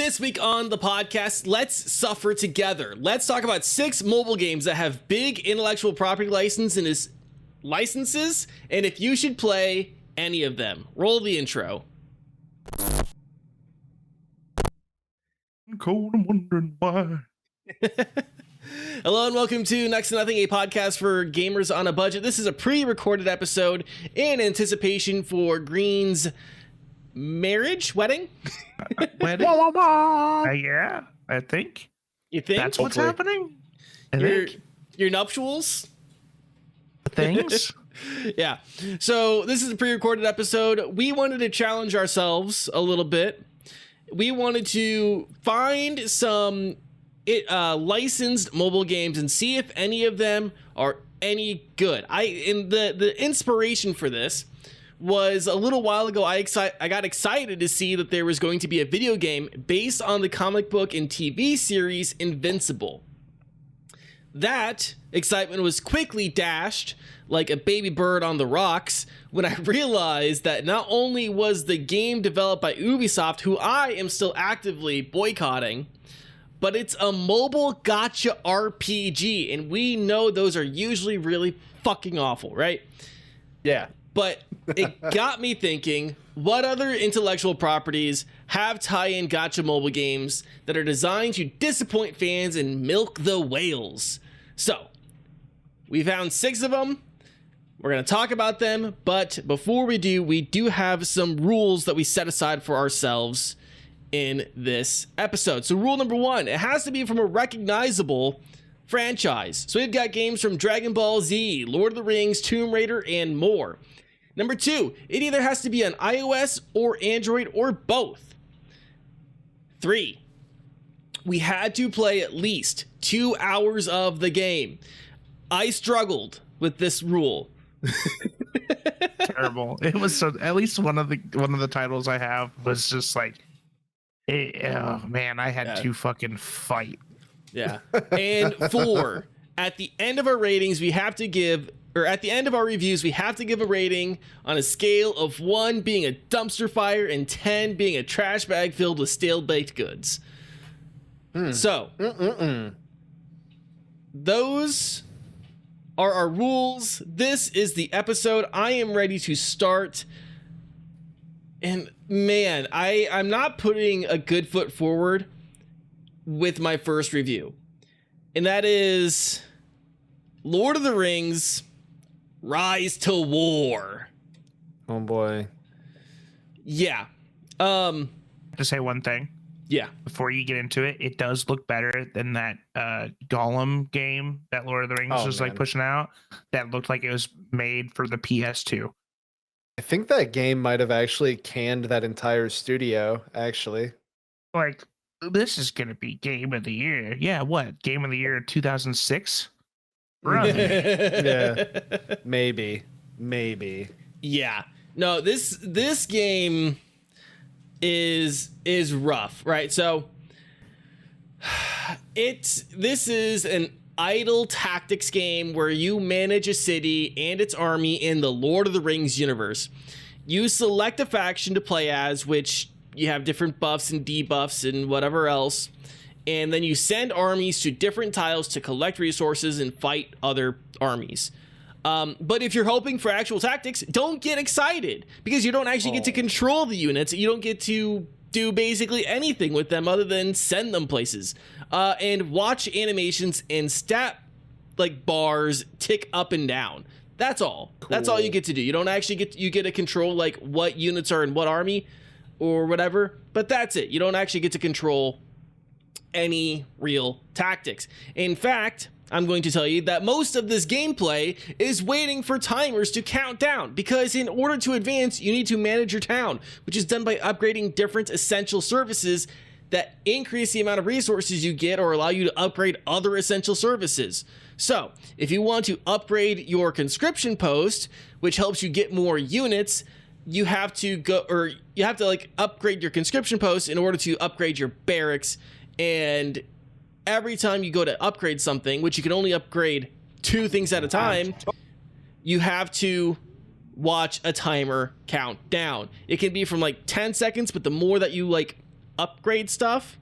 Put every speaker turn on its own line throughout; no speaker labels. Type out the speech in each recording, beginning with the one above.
This week on the podcast, let's suffer together. Let's talk about 6 mobile games that have big intellectual property licenses, and if you should play any of them. Roll the intro.
Cold, I'm wondering why.
Hello and welcome to Next to Nothing, a podcast for gamers on a budget. This is a pre-recorded episode in anticipation for Green's wedding.
Yeah, I think.
You think?
That's what's happening?
Your nuptials?
Things?
Yeah. So this is a pre-recorded episode. We wanted to challenge ourselves a little bit. We wanted to find some licensed mobile games and see if any of them are any good. The inspiration for this was a little while ago. I got excited to see that there was going to be a video game based on the comic book and TV series Invincible. That excitement was quickly dashed like a baby bird on the rocks when I realized that not only was the game developed by Ubisoft, who I am still actively boycotting, but it's a mobile gacha RPG, and we know those are usually really fucking awful, right?
Yeah.
But it got me thinking, what other intellectual properties have tie-in gacha mobile games that are designed to disappoint fans and milk the whales? So, we found 6 of them. We're going to talk about them, but before we do have some rules that we set aside for ourselves in this episode. So rule number 1, it has to be from a recognizable franchise. So we've got games from Dragon Ball Z, Lord of the Rings, Tomb Raider, and more. Number 2, it either has to be on iOS or Android or both. 3, we had to play at least 2 hours of the game. I struggled with this rule.
Terrible. It was so. At least one of the titles I have was just like, oh man, I had to fucking fight.
Yeah. And 4, at the end of our ratings, we have to give. Or at the end of our reviews, we have to give a rating on a scale of 1 being a dumpster fire and 10 being a trash bag filled with stale baked goods. So, those are our rules. This is the episode. I am ready to start. And man, I'm not putting a good foot forward with my first review. And that is Lord of the Rings Rise to War.
Oh boy.
Yeah.
To say one thing.
Yeah.
Before you get into it, it does look better than that Gollum game that Lord of the Rings was like pushing out. That looked like it was made for the PS2.
I think that game might have actually canned that entire studio, actually.
Like, this is going to be Game of the Year. Yeah, what? Game of the Year 2006?
Yeah, maybe.
Yeah. No, this game is rough, right? So this is an idle tactics game where you manage a city and its army in the Lord of the Rings universe. You select a faction to play as, which you have different buffs and debuffs and whatever else. And then you send armies to different tiles to collect resources and fight other armies. But if you're hoping for actual tactics, don't get excited because you don't actually get to control the units. You don't get to do basically anything with them other than send them places and watch animations and stat like bars tick up and down. That's all. Cool. That's all you get to do. You don't actually get to control like what units are in what army or whatever, but that's it. You don't actually get to control any real tactics. In fact, I'm going to tell you that most of this gameplay is waiting for timers to count down, because in order to advance, you need to manage your town, which is done by upgrading different essential services that increase the amount of resources you get or allow you to upgrade other essential services. So, if you want to upgrade your conscription post, which helps you get more units, you have to like upgrade your conscription post in order to upgrade your barracks. And every time you go to upgrade something, which you can only upgrade 2 things at a time, you have to watch a timer count down. It can be from like 10 seconds, but the more that you like upgrade stuff,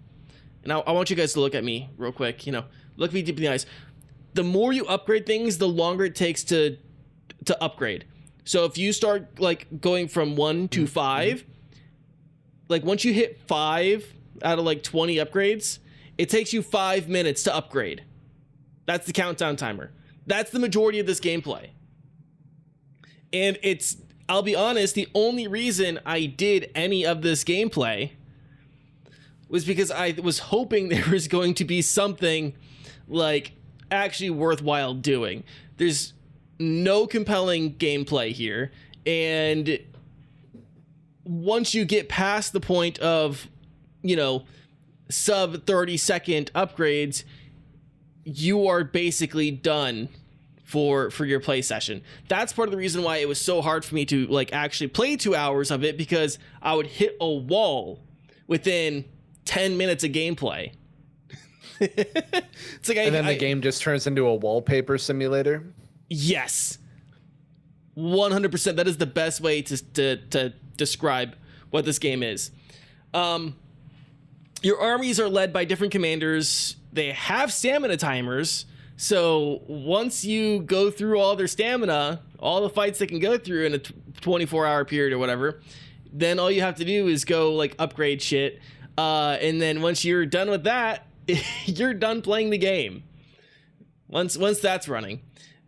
and I want you guys to look at me real quick, look me deep in the eyes. The more you upgrade things, the longer it takes to upgrade. So if you start like going from 1 to 5, like once you hit 5 out of like 20 upgrades, it takes you 5 minutes to upgrade. That's the countdown timer. That's the majority of this gameplay. And I'll be honest, the only reason I did any of this gameplay was because I was hoping there was going to be something like actually worthwhile doing. There's no compelling gameplay here, and once you get past the point of sub 30-second upgrades, you are basically done for your play session. That's part of the reason why it was so hard for me to like actually play 2 hours of it, because I would hit a wall within 10 minutes of gameplay. It's like
the game just turns into a wallpaper simulator.
Yes, 100%. That is the best way to describe what this game is. Your armies are led by different commanders. They have stamina timers. So once you go through all their stamina, all the fights they can go through in a 24-hour period or whatever, then all you have to do is go like upgrade shit. And then once you're done with that, you're done playing the game. Once that's running.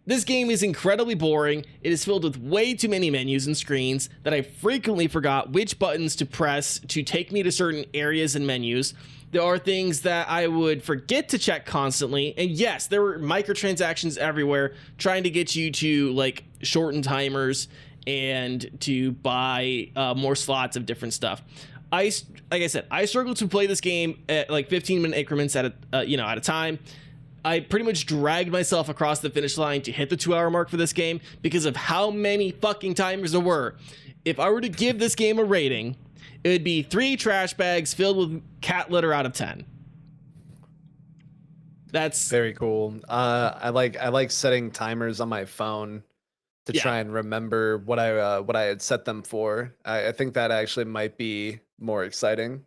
This game is incredibly boring. It is filled with way too many menus and screens that I frequently forgot which buttons to press to take me to certain areas and menus. There are things that I would forget to check constantly. And yes, there were microtransactions everywhere trying to get you to like shorten timers and to buy more slots of different stuff. Like I said, I struggled to play this game at like 15-minute increments at a time. I pretty much dragged myself across the finish line to hit the 2-hour mark for this game because of how many fucking timers there were. If I were to give this game a rating, it would be 3 trash bags filled with cat litter out of 10. That's
very cool. I like setting timers on my phone to try and remember what I had set them for. I think that actually might be more exciting.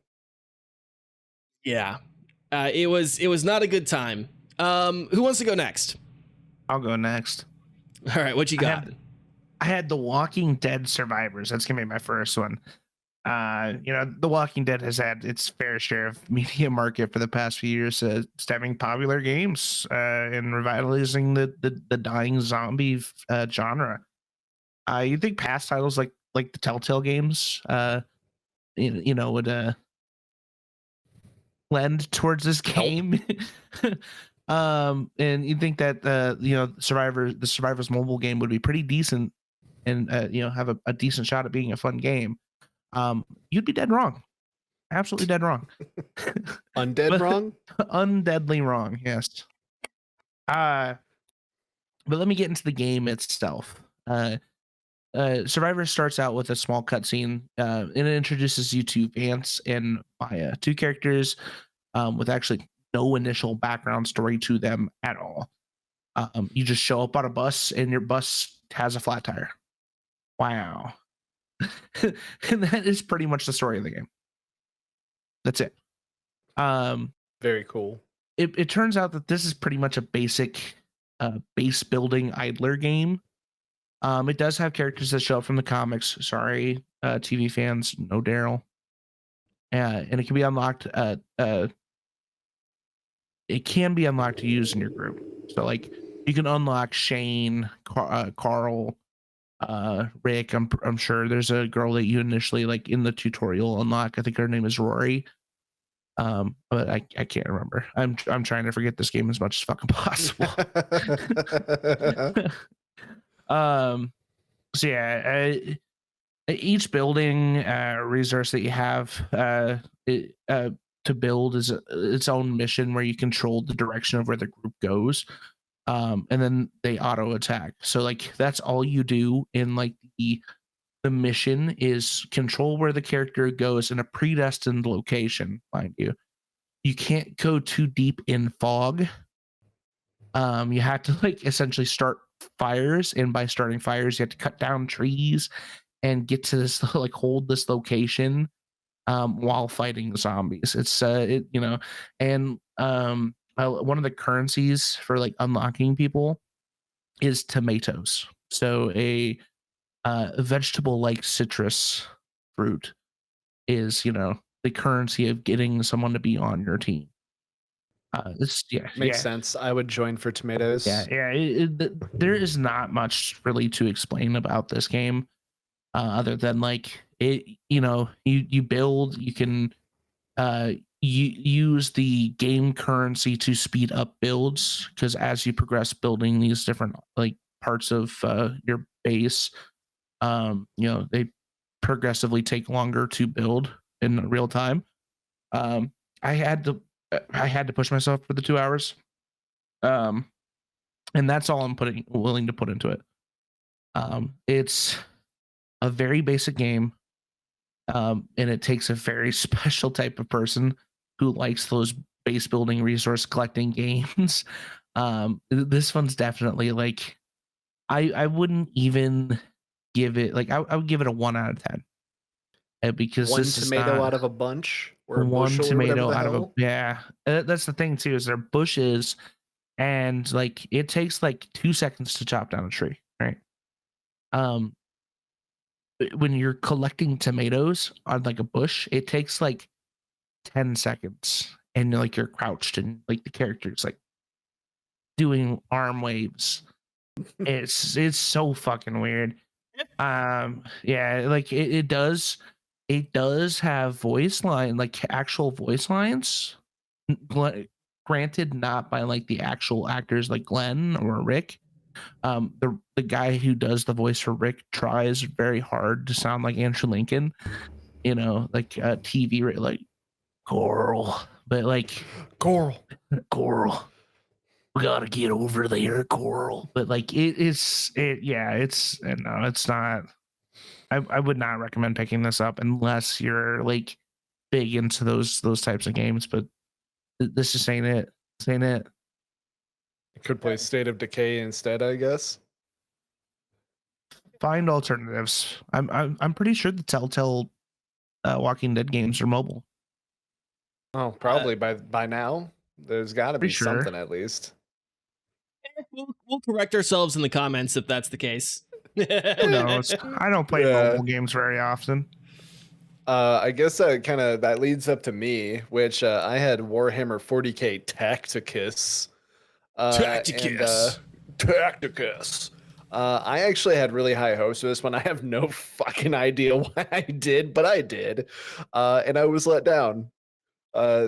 Yeah, it was not a good time. Who wants to go next?
I'll go next.
All right, what you got?
I had The Walking Dead Survivors. That's gonna be my first one. The Walking Dead has had its fair share of media market for the past few years, stemming popular games and revitalizing the dying zombie genre. You think past titles like the Telltale games, would lend towards this game? And you think that the Survivors mobile game would be pretty decent and have a decent shot at being a fun game. You'd be dead wrong. Absolutely dead wrong.
Undead wrong?
Undeadly wrong, yes. But let me get into the game itself. Survivor starts out with a small cutscene, and it introduces you to Vance and Maya, 2 characters with actually no initial background story to them at all. You just show up on a bus, and your bus has a flat tire. Wow. And that is pretty much the story of the game. That's it.
Very cool.
It turns out that this is pretty much a basic base building idler game. It does have characters that show up from the comics. Sorry, TV fans, no Daryl. And it can be unlocked. It can be unlocked to use in your group. So like you can unlock Shane, Carl, Rick. I'm sure there's a girl that you initially like in the tutorial unlock. I think her name is Rory. But I can't remember. I'm trying to forget this game as much as fucking possible. So yeah, each building resource that you have to build is its own mission where you control the direction of where the group goes. And then they auto attack. So like that's all you do in like the mission is control where the character goes in a predestined location, mind you. You can't go too deep in fog. You have to like essentially start fires, and by starting fires you have to cut down trees and get to this like hold this location while fighting zombies. It's and one of the currencies for like unlocking people is tomatoes. So a vegetable like citrus fruit is the currency of getting someone to be on your team. This yeah
Makes
yeah
sense. I would join for tomatoes.
yeah. There is not much really to explain about this game, other than like it. You build, you can you use the game currency to speed up builds, because as you progress building these different like parts of your base, they progressively take longer to build in real time. um i had to I had to push myself for the 2 hours, um and that's all I'm willing to put into it. It's a very basic game, and it takes a very special type of person who likes those base building resource collecting games. This one's definitely like, I wouldn't even give it like, I would give it a 1 out of 10, because
One
this is
tomato
not
out of a bunch or a
one
bushel or whatever
tomato
the
out of a
hell.
yeah. That's the thing too, is they're bushes, and like it takes like 2 seconds to chop down a tree, right? Um, when you're collecting tomatoes on like a bush, it takes like 10 seconds, and like you're crouched and like the character's like doing arm waves. It's so fucking weird. Yeah, like it does have voice line, like actual voice lines. Granted, not by like the actual actors like Glenn or Rick. The guy who does the voice for Rick tries very hard to sound like Andrew Lincoln, like TV, like Coral, but like
Coral.
Coral, we gotta get over there, Coral. But like no, it's not. I would not recommend picking this up unless you're like big into those types of games. But this just ain't it. This ain't it.
Could play State of Decay instead, I guess.
Find alternatives. I'm pretty sure the Telltale Walking Dead games are mobile.
Oh, probably by now. There's got to be
Pretty sure.
something at least.
We'll correct ourselves in the comments if that's the case.
Who knows? I don't play
Yeah.
mobile games very often.
I guess that leads up to me, which I had Warhammer 40k Tacticus.
Tacticus.
Tacticus. I actually had really high hopes for this one. I have no fucking idea why I did, but I did. And I was let down.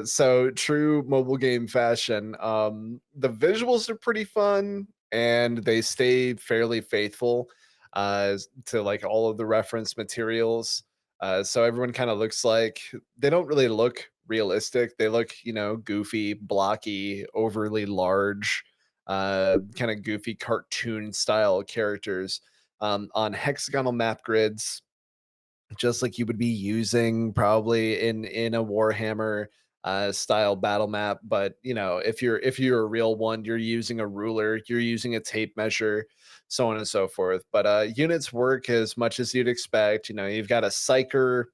So true mobile game fashion. The visuals are pretty fun, and they stay fairly faithful to like all of the reference materials. So everyone kind of looks like, they don't really look realistic. They look, goofy, blocky, overly large, kind of goofy cartoon style characters on hexagonal map grids, just like you would be using probably in a Warhammer style battle map. But if you're a real one, you're using a ruler, you're using a tape measure, so on and so forth. But units work as much as you'd expect. You've got a psyker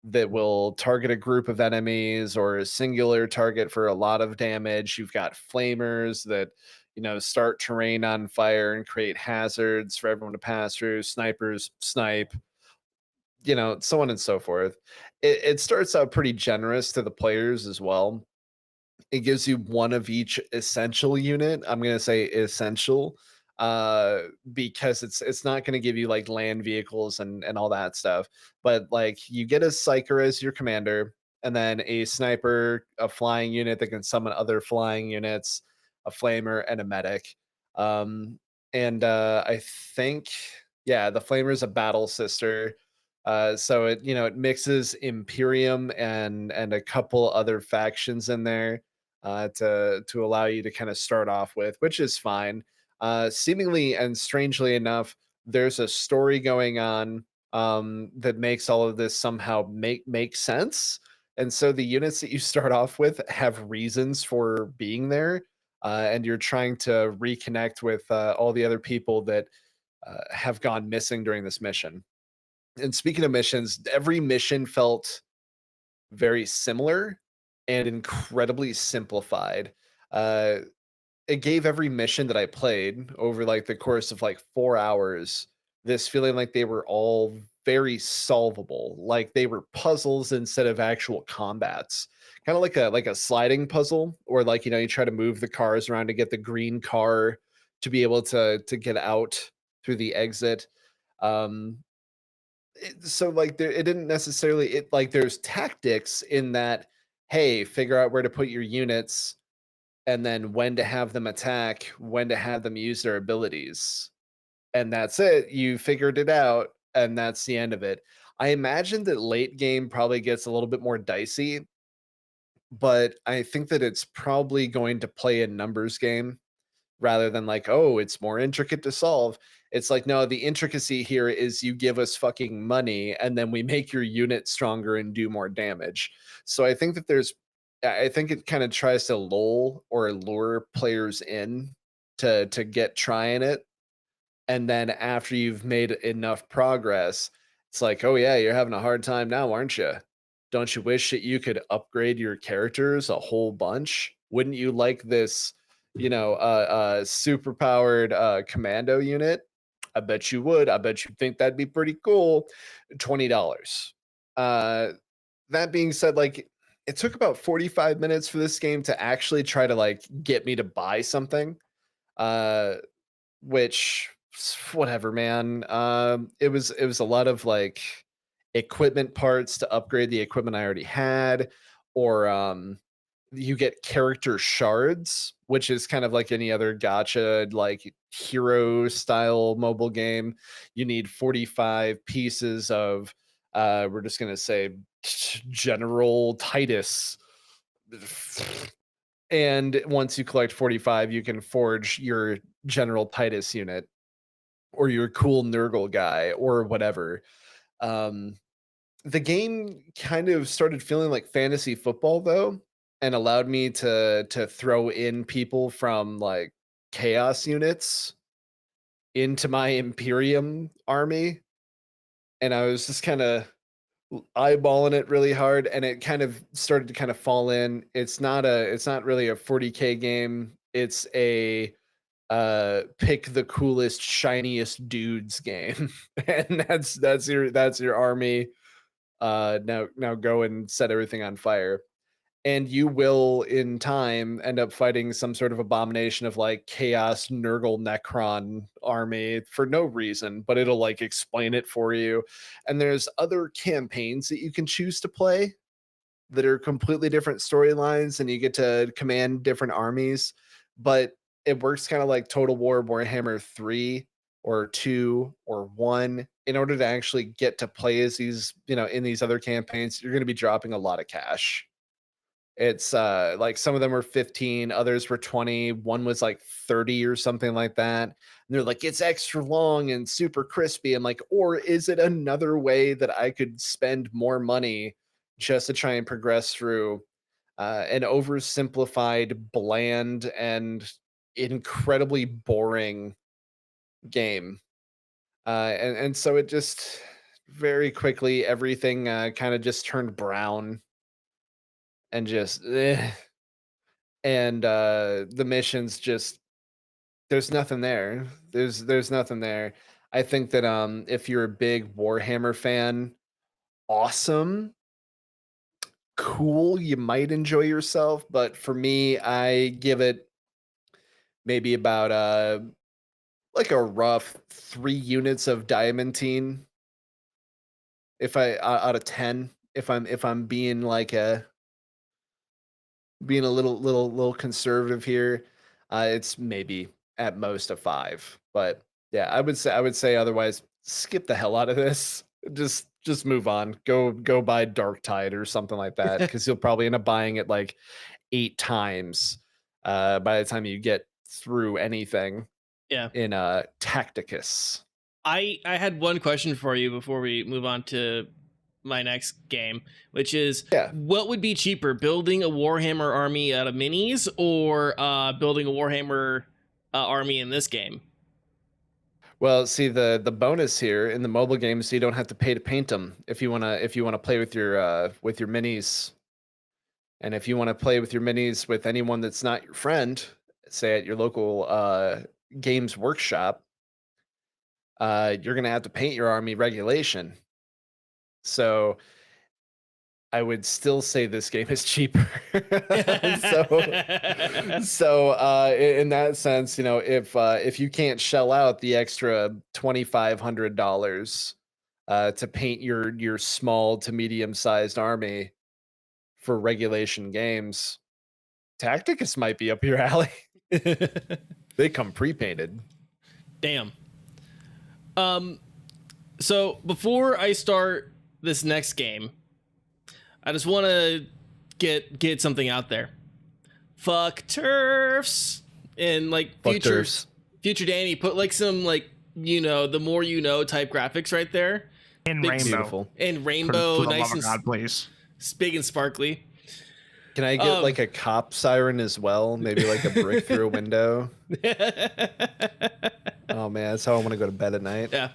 that will target a group of enemies or a singular target for a lot of damage. You've got flamers that start terrain on fire and create hazards for everyone to pass through. Snipers snipe, so on and so forth. It starts out pretty generous to the players as well. It gives you one of each essential unit. I'm going to say essential because it's not going to give you like land vehicles and all that stuff. But like you get a psyker as your commander, and then a sniper, a flying unit that can summon other flying units, a flamer, and a medic. And I think, yeah, the flamer is a battle sister. So it mixes Imperium and a couple other factions in there to allow you to kind of start off with, which is fine. Seemingly and strangely enough, there's a story going on that makes all of this somehow make sense. And so the units that you start off with have reasons for being there, and you're trying to reconnect with all the other people that have gone missing during this mission. And speaking of missions, every mission felt very similar and incredibly simplified. Uh, it gave every mission that I played over like the course of like 4 hours this feeling like they were all very solvable, like they were puzzles instead of actual combats. Kind of like a sliding puzzle, or like you try to move the cars around to get the green car to be able to get out through the exit. Um, so like there, it didn't necessarily it like there's tactics in that. Hey, figure out where to put your units and then when to have them attack, when to have them use their abilities. And that's it. You figured it out, and that's the end of it. I imagine that late game probably gets a little bit more dicey, but I think that it's probably going to play a numbers game rather than like, oh, it's more intricate to solve. It's like, no, the intricacy here is you give us fucking money and then we make your unit stronger and do more damage. So I think that I think it kind of tries to lull or lure players in to get trying it. And then after you've made enough progress, it's like, oh yeah, you're having a hard time now, aren't you? Don't you wish that you could upgrade your characters a whole bunch? Wouldn't you like this, super powered commando unit? I bet you would. I bet you think that'd be pretty cool. $20. Uh, that being said, like it took about 45 minutes for this game to actually try to like get me to buy something. Uh, which whatever, man. It was a lot of like equipment parts to upgrade the equipment I already had, or you get character shards, which is kind of like any other gacha like hero style mobile game. You need 45 pieces of we're just gonna say General Titus. And once you collect 45, you can forge your General Titus unit or your cool Nurgle guy or whatever. Um, the game kind of started feeling like fantasy football though, and allowed me to throw in people from like chaos units into my Imperium army. And I was just kind of eyeballing it really hard, and it kind of started to kind of fall in. It's not really a 40K game. It's a pick the coolest shiniest dudes game. And that's your army. Now go and set everything on fire, and you will in time end up fighting some sort of abomination of like chaos Nurgle Necron army for no reason, but it'll like explain it for you. And there's other campaigns that you can choose to play that are completely different storylines, and you get to command different armies. But it works kind of like Total War Warhammer 3 or 2 or 1. In order to actually get to play as these, in these other campaigns, you're going to be dropping a lot of cash. It's like some of them were 15, others were 20, one was like 30 or something like that. And they're like, it's extra long and super crispy. I'm like, or is it another way that I could spend more money just to try and progress through an oversimplified, bland, and incredibly boring game? And so it just very quickly everything kind of just turned brown and just and the missions just there's nothing there. There's nothing there. I think that if you're a big Warhammer fan, awesome, cool, you might enjoy yourself, but for me, I give it maybe about like a rough 3 units of diamantine if I out of 10, if I'm being a little conservative here. It's maybe at most a 5, but yeah, I would say otherwise skip the hell out of this. Just move on. Go buy Dark Tide or something like that, because you'll probably end up buying it like 8 times by the time you get through anything
Yeah.
in Tacticus.
I had one question for you before we move on to my next game, which is,
Yeah.
what would be cheaper, building a Warhammer army out of minis or building a Warhammer army in this game?
Well, see the bonus here in the mobile games, you don't have to pay to paint them if you wanna play with your minis. And if you want to play with your minis with anyone that's not your friend, say at your local games workshop, you're gonna have to paint your army regulation. So I would still say this game is cheaper. In that sense, you know, if you can't shell out the extra $2,500 to paint your small to medium sized army for regulation games, Tacticus might be up your alley. They come pre-painted.
Damn. So before I start this next game, I just want to get something out there. Fuck turfs. And like future Danny, put like some like, you know, the more you know type graphics right there.
In
Big,
rainbow.
Beautiful.
And rainbow,
For the
nice
love
and
of God, please.
big and sparkly.
Can I get like a cop siren as well? Maybe like a brick through a window. Oh man, that's how I want to go to bed at night.
Yeah.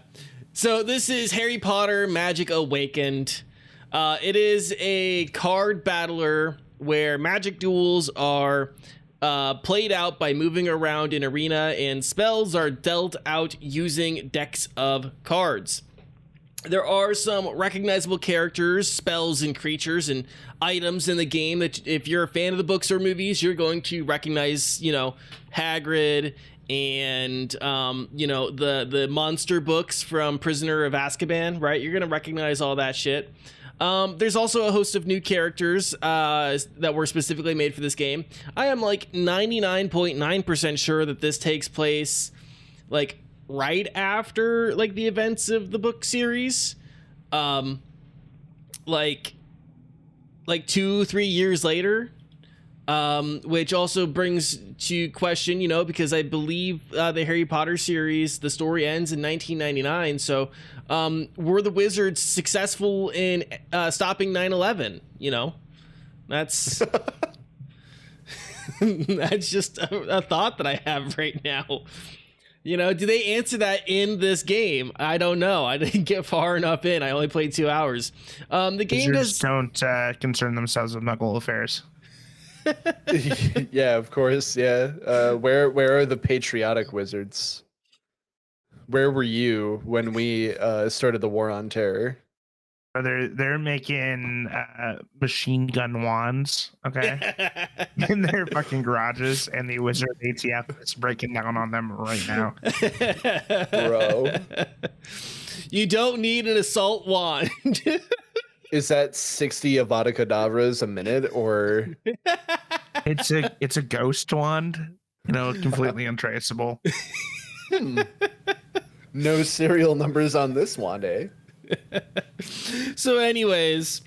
So this is Harry Potter Magic Awakened. It is a card battler where magic duels are played out by moving around an arena, and spells are dealt out using decks of cards. There are some recognizable characters, spells, and creatures and items in the game that if you're a fan of the books or movies, you're going to recognize, you know, Hagrid and, you know, the monster books from Prisoner of Azkaban, right? You're going to recognize all that shit. There's also a host of new characters that were specifically made for this game. I am like 99.9% sure that this takes place like right after like the events of the book series, like 2-3 years later, which also brings to question, you know, because I believe the Harry Potter series, the story ends in 1999. So were the Wizards successful in stopping 9/11? You know, that's that's just a thought that I have right now. You know, do they answer that in this game? I don't know. I didn't get far enough in. I only played 2 hours. The game
Wizards don't concern themselves with Muggle affairs.
Yeah, of course. Yeah. Where are the patriotic wizards? Where were you when we started the war on terror?
They're making machine gun wands, okay, in their fucking garages, and the Wizard ATF is breaking down on them right now.
Bro.
You don't need an assault wand.
Is that 60 Avada Kedavras a minute, or
It's a ghost wand, you know, completely untraceable.
no serial numbers on this wand, eh?
So anyways,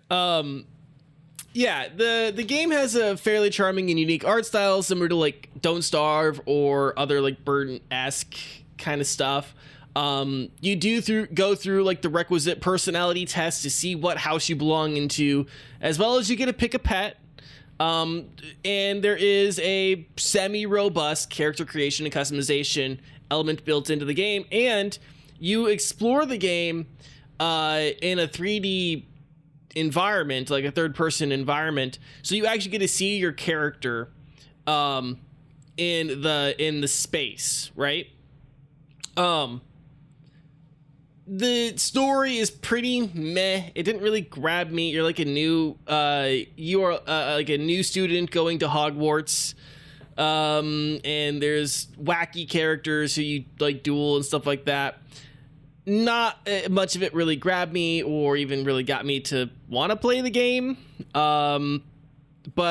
yeah, the game has a fairly charming and unique art style, similar to like Don't Starve or other like Burton-esque kind of stuff. You do go through like the requisite personality test to see what house you belong into, as well as you get to pick a pet. And there is a semi-robust character creation and customization element built into the game, and you explore the game in a 3D environment, like a third-person environment. So you actually get to see your character in the space, right? The story is pretty meh. It didn't really grab me. You're like a new like a new student going to Hogwarts, and there's wacky characters who you like duel and stuff like that. Not much of it really grabbed me or even really got me to want to play the game. But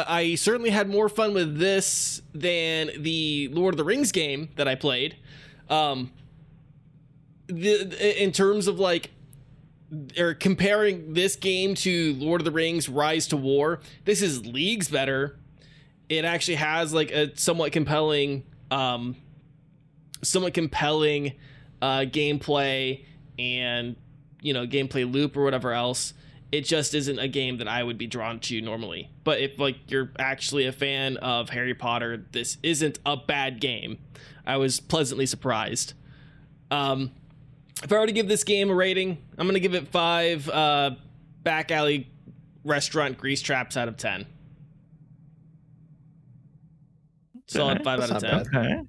I certainly had more fun with this than the Lord of the Rings game that I played. In terms of like, or comparing this game to Lord of the Rings Rise to War, this is leagues better. It actually has like a somewhat compelling gameplay and, you know, gameplay loop or whatever else. It just isn't a game that I would be drawn to normally. But if like you're actually a fan of Harry Potter, this isn't a bad game. I was pleasantly surprised. If I were to give this game a rating, I'm gonna give it 5 back alley restaurant grease traps out of 10. Solid 5
That's
out of
not
10.
bad.
Okay.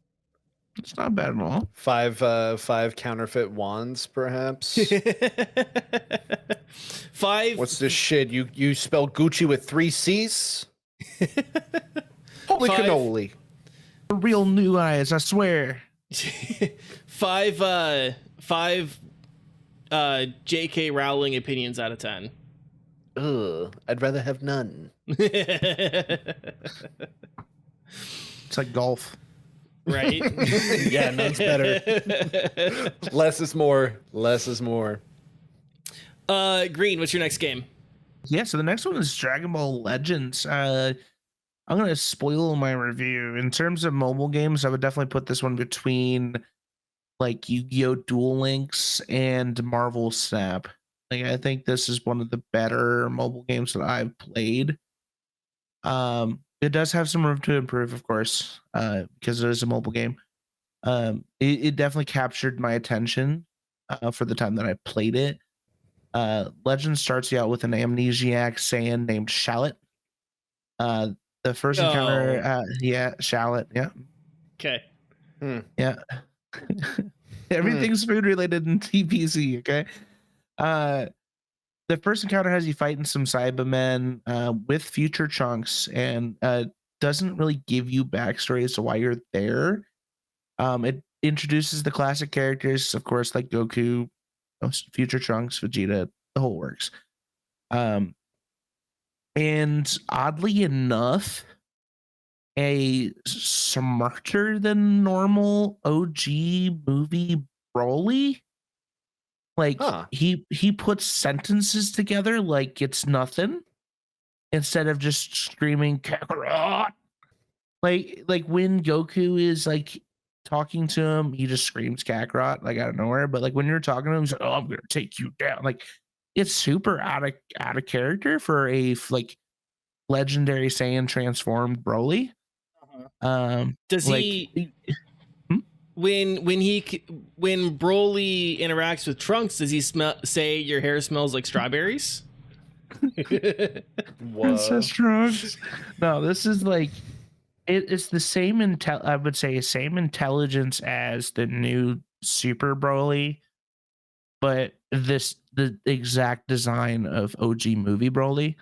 It's not bad at all.
5 counterfeit wands, perhaps.
5.
What's this shit? You spell Gucci with 3 C's? Holy
5
cannoli!
Real new eyes, I swear.
5 J.K. Rowling opinions out of 10.
Ugh, I'd rather have none.
It's like golf.
Right?
Yeah, none's better. Less is more. Less is more.
Green, what's your next game?
Yeah, so the next one is Dragon Ball Legends. I'm gonna spoil my review. In terms of mobile games, I would definitely put this one between like Yu-Gi-Oh! Duel Links and Marvel Snap. Like, I think this is one of the better mobile games that I've played. It does have some room to improve, of course, because it is a mobile game. It definitely captured my attention for the time that I played it. Legend starts you out with an amnesiac Saiyan named Shallot. The first encounter, Shallot, yeah.
Okay.
Yeah. Everything's food related in TPC, okay? The first encounter has you fighting some Cybermen with future chunks and doesn't really give you backstory as to why you're there. It introduces the classic characters, of course, like Goku, future Trunks, Vegeta, the whole works. And oddly enough, a smarter than normal OG movie Broly. Like he puts sentences together like it's nothing instead of just screaming Kakarot. Like when Goku is like talking to him, he just screams Kakarot like out of nowhere. But like when you're talking to him, he's like, "Oh, I'm gonna take you down." Like it's super out of character for a like legendary Saiyan transformed Broly.
Does
like,
he when Broly interacts with Trunks, does he say your hair smells like strawberries?
Princess Trunks. No, this is like it's the same I would say same intelligence as the new Super Broly, but the exact design of OG movie Broly.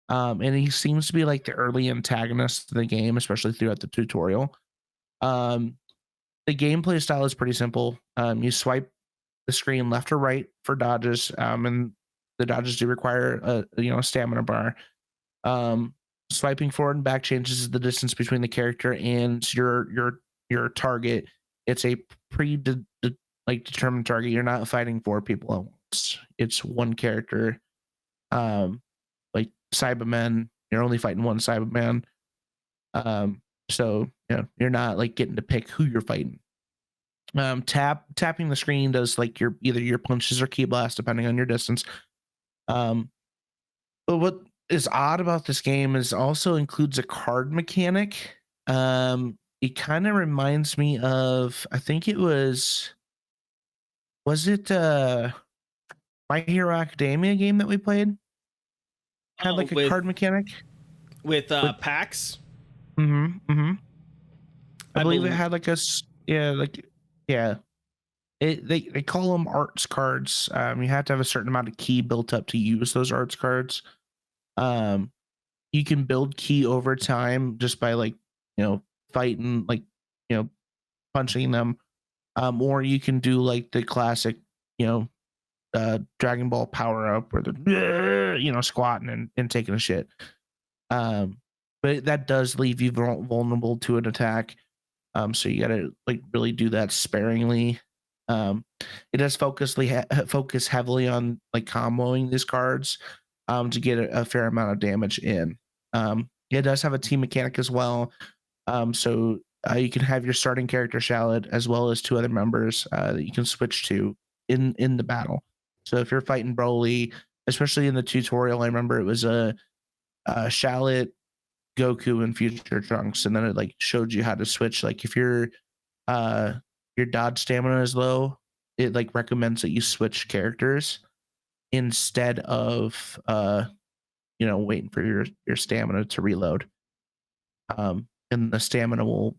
And he seems to be like the early antagonist of the game, especially throughout the tutorial. The gameplay style is pretty simple. You swipe the screen left or right for dodges, and the dodges do require a stamina bar. Swiping forward and back changes the distance between the character and your target. It's a determined target. You're not fighting 4 people at once. It's one character. Like Cybermen, you're only fighting one Cyberman. So you're not like getting to pick who you're fighting. Tapping the screen does like either your punches or key blast depending on your distance. But what is odd about this game is also includes a card mechanic. It kind of reminds me of, I think it was it My Hero Academia game that we played? Had like a card mechanic
with packs.
I believe it had like they call them arts cards. You have to have a certain amount of key built up to use those arts cards. You can build key over time just by fighting, punching them, or you can do like the classic Dragon Ball power up where the squatting and taking a shit. But that does leave you vulnerable to an attack. So you gotta like really do that sparingly. It does focus heavily on like comboing these cards to get a fair amount of damage in. It does have a team mechanic as well. So you can have your starting character Shallot as well as 2 other members that you can switch to in the battle. So if you're fighting Broly, especially in the tutorial, I remember it was a Shallot, Goku, and future Trunks, and then it like showed you how to switch. Like if you're your dodge stamina is low, it like recommends that you switch characters instead of waiting for your stamina to reload. And the stamina will,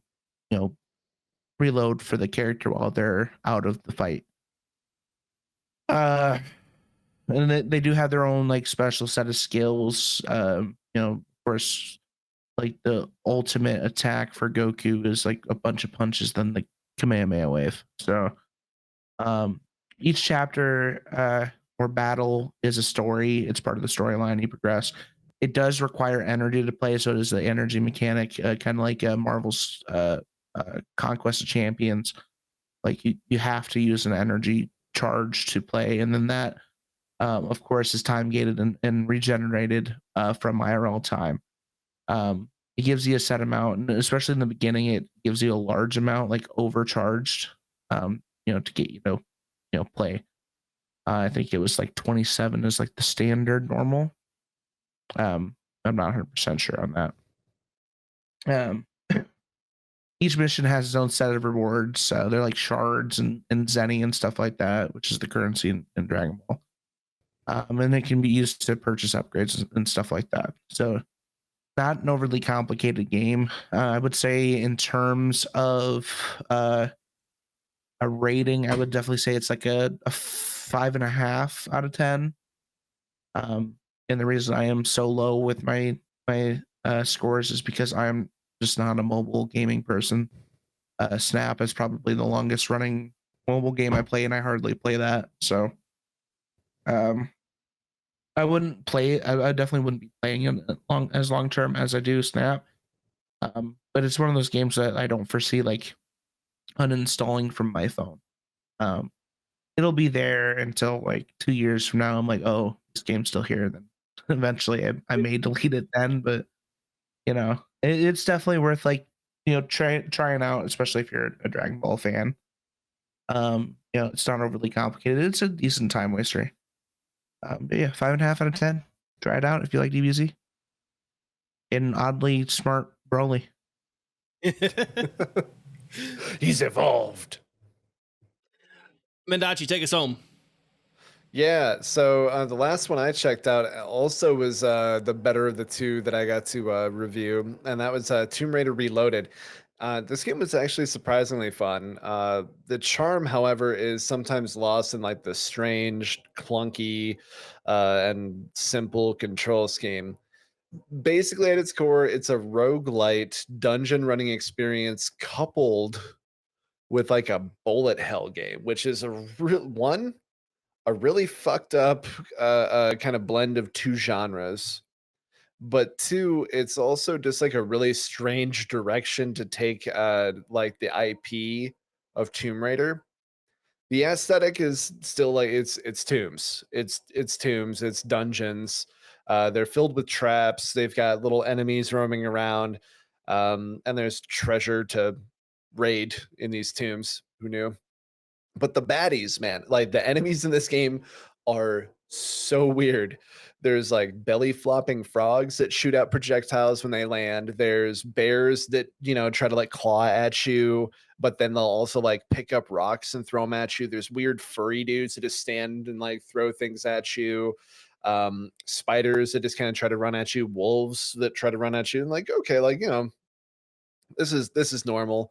reload for the character while they're out of the fight. And they do have their own like special set of skills. Of course, like the ultimate attack for Goku is like a bunch of punches, then the Kamehameha wave. So each chapter or battle is a story. It's part of the storyline you progress. It does require energy to play, so it is the energy mechanic, kind of like Marvel's Conquest of Champions. Like you have to use an energy charge to play, and then that, of course, is time gated and regenerated from IRL time. It gives you a set amount, and especially in the beginning, it gives you a large amount, like overcharged, to get play. I think it was like 27 is like the standard normal. I'm not 100% sure on that. Each mission has its own set of rewards. They're like shards and zenny and stuff like that, which is the currency in Dragon Ball. And it can be used to purchase upgrades and stuff like that. So not an overly complicated game. I would say in terms of a rating, I would definitely say it's like a 5.5 out of 10. And the reason I am so low with my scores is because I'm just not a mobile gaming person. Snap is probably the longest running mobile game I play, and I hardly play that. So, I wouldn't play it. I definitely wouldn't be playing it long term as I do Snap. But it's one of those games that I don't foresee like uninstalling from my phone. It'll be there until like 2 years from now. I'm like, oh, this game's still here. Then eventually I may delete it then, but it's definitely worth like trying out, especially if you're a Dragon Ball fan. It's not overly complicated. It's a decent time waster. But yeah, 5.5 out of 10. Try it out if you like DBZ. And oddly smart Broly.
He's evolved.
Mendacii, take us home.
Yeah, so the last one I checked out also was the better of the two that I got to review, and that was Tomb Raider Reloaded. This game was actually surprisingly fun. The charm, however, is sometimes lost in like the strange, clunky, and simple control scheme. Basically, at its core, it's a roguelite dungeon running experience coupled with like a bullet hell game, which is a really fucked up kind of blend of two genres. But two, it's also just like a really strange direction to take like the IP of Tomb Raider. The aesthetic is still like it's tombs. It's tombs, it's dungeons. They're filled with traps. They've got little enemies roaming around. And there's treasure to raid in these tombs. Who knew? But the baddies, man, like the enemies in this game are so weird. There's like belly flopping frogs that shoot out projectiles when they land. There's bears that, try to like claw at you, but then they'll also like pick up rocks and throw them at you. There's weird furry dudes that just stand and like throw things at you. Spiders that just kind of try to run at you, wolves that try to run at you. And like, okay, like, this is normal,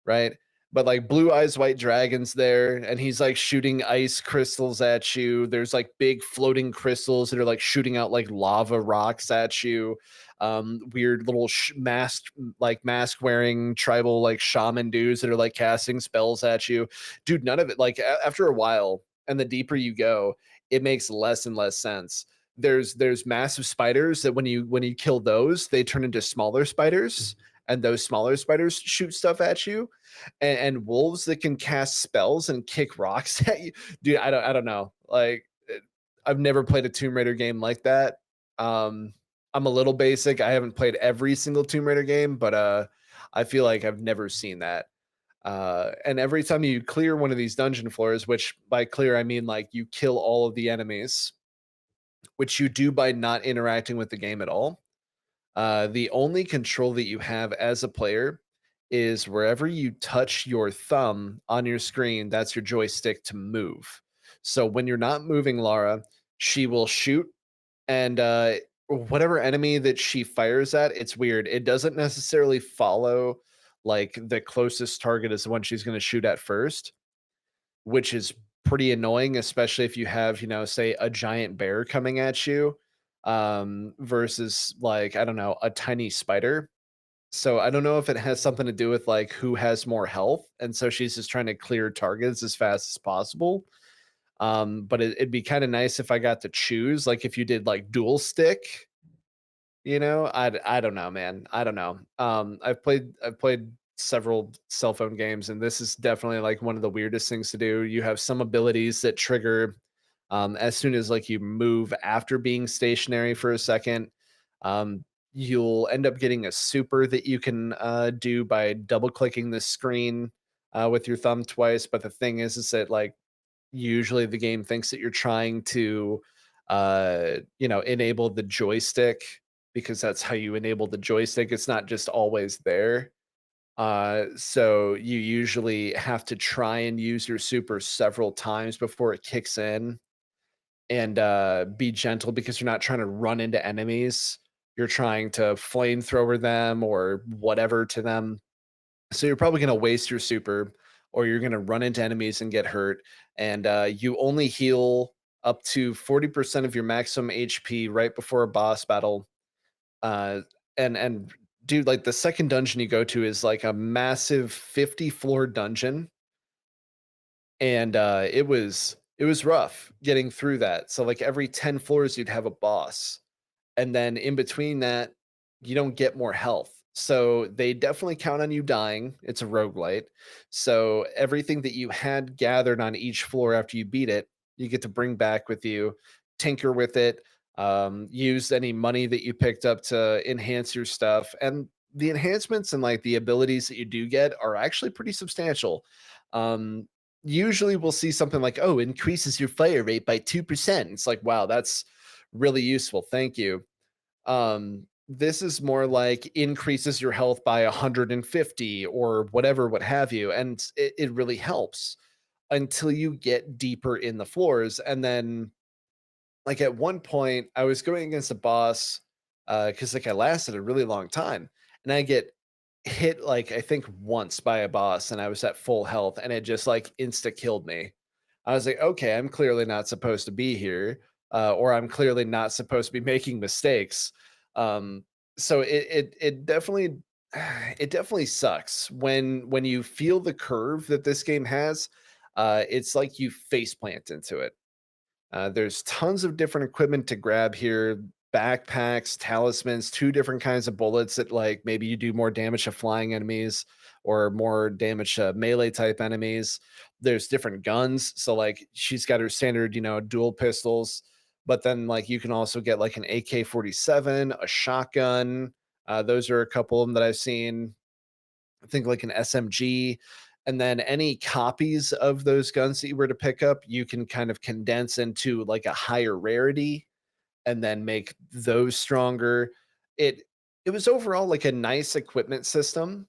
right? But like Blue Eyes White Dragon's there, and he's like shooting ice crystals at you. There's like big floating crystals that are like shooting out like lava rocks at you. Weird little mask wearing tribal like shaman dudes that are like casting spells at you. Dude, none of it, like after a while, and the deeper you go, it makes less and less sense. There's massive spiders that when you kill those, they turn into smaller spiders, and those smaller spiders shoot stuff at you, and wolves that can cast spells and kick rocks at you. Dude, I don't know. Like, I've never played a Tomb Raider game like that. I'm a little basic. I haven't played every single Tomb Raider game, but I feel like I've never seen that. And every time you clear one of these dungeon floors, which by clear I mean like you kill all of the enemies, which you do by not interacting with the game at all. The only control that you have as a player is wherever you touch your thumb on your screen, that's your joystick to move. So when you're not moving Lara, she will shoot, and whatever enemy that she fires at, it's weird. It doesn't necessarily follow like the closest target is the one she's going to shoot at first, which is pretty annoying, especially if you have, say a giant bear coming at you, versus like, I don't know, a tiny spider. So I don't know if it has something to do with like who has more health, and so she's just trying to clear targets as fast as possible. But it'd be kind of nice if I got to choose, like if you did like dual stick, I don't know, man. I don't know. I've played several cell phone games, and this is definitely like one of the weirdest things to do. You have some abilities that trigger as soon as like you move after being stationary for a second. You'll end up getting a super that you can do by double clicking the screen with your thumb twice. But the thing is that like usually the game thinks that you're trying to enable the joystick, because that's how you enable the joystick. It's not just always there. So you usually have to try and use your super several times before it kicks in, and be gentle because you're not trying to run into enemies. You're trying to flamethrower them or whatever to them. So you're probably going to waste your super, or you're going to run into enemies and get hurt. And you only heal up to 40% of your maximum HP right before a boss battle. And dude, like the second dungeon you go to is like a massive 50-floor dungeon, and it was rough getting through that. So like every 10 floors you'd have a boss, and then in between that you don't get more health. So they definitely count on you dying. It's a roguelite. So everything that you had gathered on each floor after you beat it, you get to bring back with you, tinker with it, use any money that you picked up to enhance your stuff. And the enhancements and like the abilities that you do get are actually pretty substantial. Um, Usually we'll see something like, oh, increases your fire rate by 2%. It's like, wow, that's really useful. Thank you. This is more like increases your health by 150 or whatever, what have you. And it really helps until you get deeper in the floors. And then like at one point I was going against a boss, because like I lasted a really long time, and I get hit like I think once by a boss, and I was at full health, and it just like insta killed me. I was like, okay, I'm clearly not supposed to be here, or I'm clearly not supposed to be making mistakes. So it definitely it definitely sucks when you feel the curve that this game has. It's like you face plant into it. There's tons of different equipment to grab here: backpacks, talismans, two different kinds of bullets that, like, maybe you do more damage to flying enemies or more damage to melee type enemies. There's different guns. So, like, she's got her standard, dual pistols, but then, like, you can also get like an AK-47, a shotgun. Those are a couple of them that I've seen. I think like an SMG, and then any copies of those guns that you were to pick up, you can kind of condense into like a higher rarity and then make those stronger. It it was overall like a nice equipment system,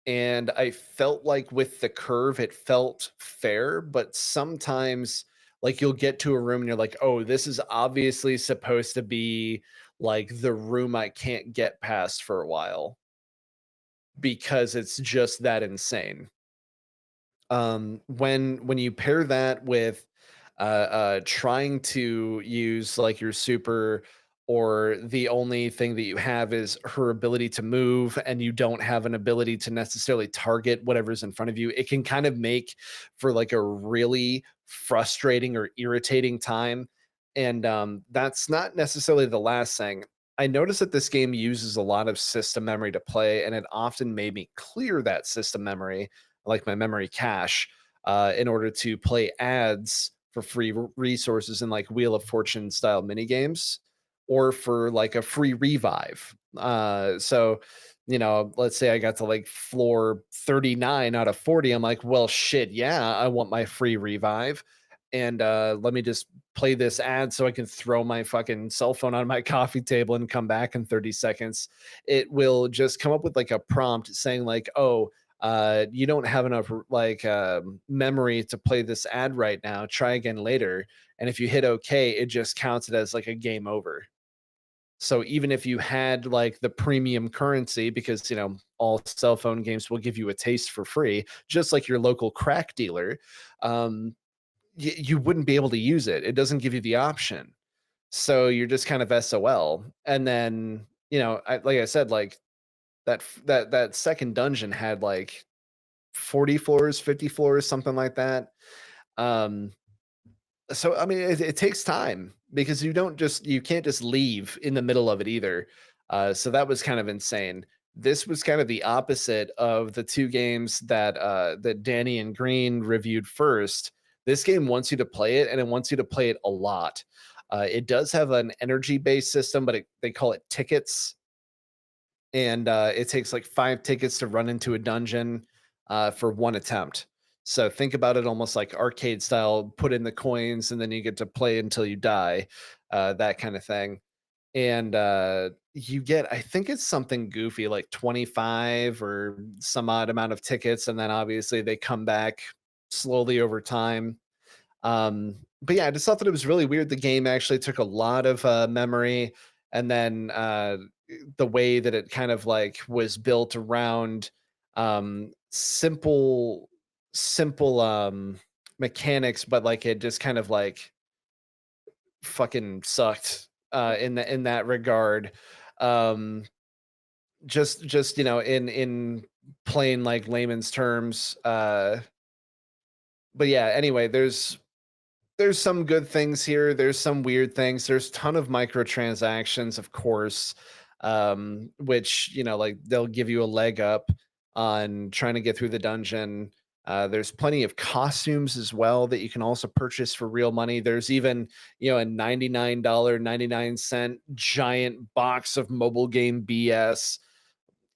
and I felt like with the curve it felt fair, but sometimes like you'll get to a room and you're like, "Oh, this is obviously supposed to be like the room I can't get past for a while because it's just that insane." When you pair that with trying to use like your super, or the only thing that you have is her ability to move, and you don't have an ability to necessarily target whatever's in front of you, it can kind of make for like a really frustrating or irritating time. And that's not necessarily the last thing. I noticed that this game uses a lot of system memory to play, and it often made me clear that system memory, like my memory cache, in order to play ads for free resources in like Wheel of Fortune style mini games, or for like a free revive. So, let's say I got to like floor 39 out of 40. I'm like, well, shit, yeah, I want my free revive. And let me just play this ad so I can throw my fucking cell phone on my coffee table and come back in 30 seconds. It will just come up with like a prompt saying like, oh, You don't have enough like memory to play this ad right now. Try again later. And if you hit OK, it just counts it as like a game over. So even if you had like the premium currency, because all cell phone games will give you a taste for free, just like your local crack dealer, you wouldn't be able to use it. It doesn't give you the option. So you're just kind of SOL. And then, like I said, like that second dungeon had like 40 floors, 50 floors, something like that. So I mean, it takes time because you can't just leave in the middle of it either. So that was kind of insane. This was kind of the opposite of the two games that Danny and Green reviewed first. This game wants you to play it, and it wants you to play it a lot. It does have an energy-based system, but they call it tickets, and it takes like 5 tickets to run into a dungeon for one attempt. So think about it almost like arcade style, put in the coins and then you get to play until you die, that kind of thing. And you get, I think it's something goofy like 25 or some odd amount of tickets. And then obviously they come back slowly over time. But yeah, I just thought that it was really weird. The game actually took a lot of memory. And then the way that it kind of like was built around simple mechanics, but like it just kind of like fucking sucked in that regard. Just in plain like layman's terms. But yeah, anyway, there's some good things here. There's some weird things. There's a ton of microtransactions, of course, which like they'll give you a leg up on trying to get through the dungeon. There's plenty of costumes as well that you can also purchase for real money. There's even, a $99.99 giant box of mobile game BS.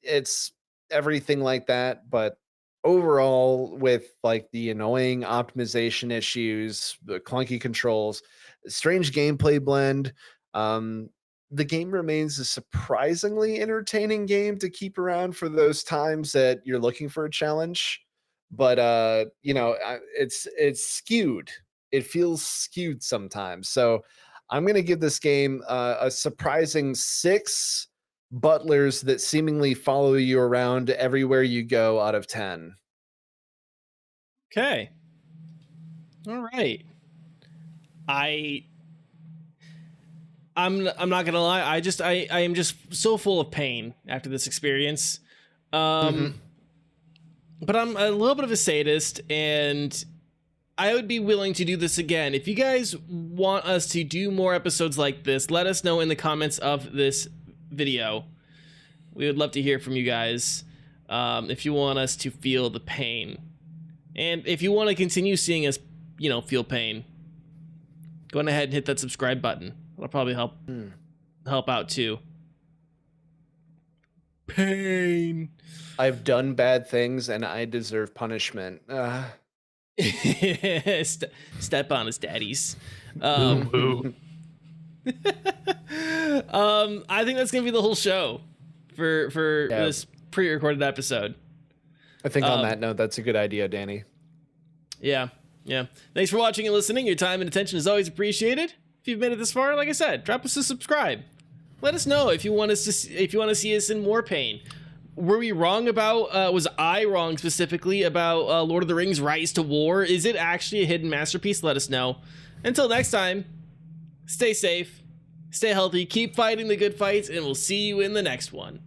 It's everything like that, but overall, with like the annoying optimization issues, the clunky controls, strange gameplay blend, the game remains a surprisingly entertaining game to keep around for those times that you're looking for a challenge. But it's skewed. It feels skewed sometimes. So I'm gonna give this game a surprising 6 butlers that seemingly follow you around everywhere you go out of 10.
Okay. All right. I'm not gonna lie. I am just so full of pain after this experience. But I'm a little bit of a sadist, and I would be willing to do this again. If you guys want us to do more episodes like this, let us know in the comments of this video. We would love to hear from you guys if you want us to feel the pain. And if you want to continue seeing us, feel pain, go on ahead and hit that subscribe button. That'll probably help out too. Pain.
I've done bad things and I deserve punishment.
Step on his daddies. I think that's gonna be the whole show for this pre-recorded episode.
I think on that note, that's a good idea, Danny.
Yeah. Thanks for watching and listening. Your time and attention is always appreciated. If you've made it this far, like I said, drop us a subscribe. Let us know if you want to see us in more pain. Were we wrong about? Was I wrong specifically about Lord of the Rings: Rise to War? Is it actually a hidden masterpiece? Let us know. Until next time, stay safe, stay healthy, keep fighting the good fights, and we'll see you in the next one.